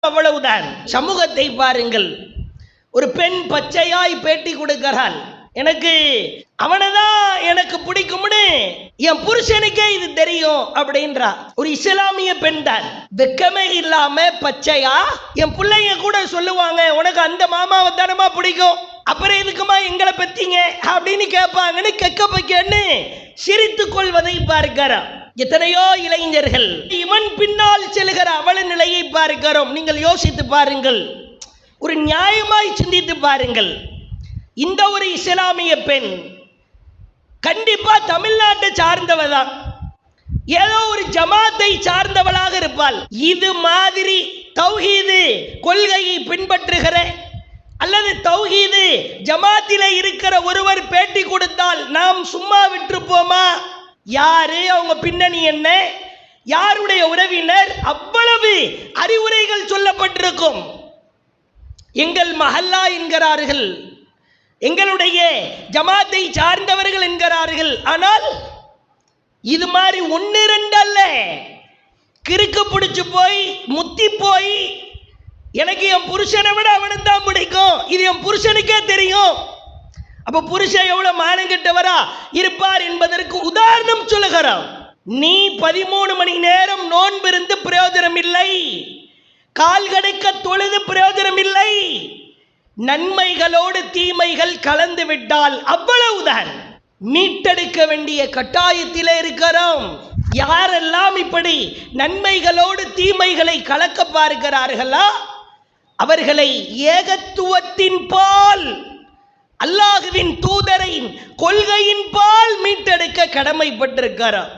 அவ்வளவுதான். சமூகத்தை பாருங்கள். ஒரு பெண் பச்சையாய் பேட்டி கொடுக்கிறாள். எனக்கு அவனைதான் எனக்கு பிடிக்கும்னு என் புருஷனுக்கே இது தெரியும் அப்படின்றா. ஒரு இஸ்லாமிய பெண் தான். வெக்கமே இல்லாம பச்சையா என் பிள்ளைங்க கூட சொல்லுவாங்க, உனக்கு அந்த மாமாவை தானமா பிடிக்கும், அப்புறம் எதுக்குமா எங்களை பத்திங்க அப்படின்னு கேட்பாங்கன்னு கெக்க பைக்கன்னு சிரித்துக் கொள்வதை பார்க்கிறோம். எத்தனையோ இளைஞர்கள் இவன் பின்னால் செல்கிற அவள நிலையை பார்க்கிறோம். நீங்கள் யோசித்து பாருங்கள், ஒரு நியாயமாய் சிந்தித்து பாருங்கள். இந்த ஒரு இஸ்லாமிய பெண் கண்டிப்பா தமிழ்நாட்டை சார்ந்தவதான், ஏதோ ஒரு ஜமாத்தை சார்ந்தவளாக இருப்பாள். இது மாதிரி தௌஹீது கொள்கையை பின்பற்றுகிற அல்லது தௌஹீது ஜமாத்தில இருக்கிற ஒருவர் பேட்டி கொடுத்தால் நாம் சும்மா விட்டுருப்போமா? யாரு, அவங்க பின்னணி என்ன, யாருடைய உறவினர், அவ்வளவு அறிவுரைகள் சொல்லப்பட்டிருக்கும். எங்கள் மஹல்லா என்கிறார்கள், எங்களுடைய ஜமாத்தை சார்ந்தவர்கள் என்கிறார்கள். ஆனால் இது மாதிரி ஒன்று ரெண்டு அல்ல, கிறுக்கு பிடிச்சு போய் முத்தி போய் எனக்கு என் புருஷனை விட அவனை தான் பிடிக்கும், இது என் புருஷனுக்கே தெரியும். அப்ப புருஷன் எவ்வளவு மானங்கெட்டவரா இருப்பார் என்பதற்கு உதாரணம் சொல்லுகிறோம். நீ 13 மணி நேரம் நோன்பு இருந்து பிரயோஜனம் இல்லை, கால் கடுக்க தொழுது பிரயோஜனம் இல்லை, நன்மைகளோடு தீமைகள் கலந்து விட்டால் அவ்வளவுதான். மீட்டெடுக்க வேண்டிய கட்டாயத்திலே இருக்கிறோம். யாரெல்லாம் இப்படி நன்மைகளோடு தீமைகளை கலக்க பார்க்கிறார்களோ அவர்களை ஏகத்துவத்தின் பால், அல்லாஹ்வின் தூதரின் கொள்கையின் பால் மீட்டெடுக்க கடமைப்பட்டிருக்கிறோம்.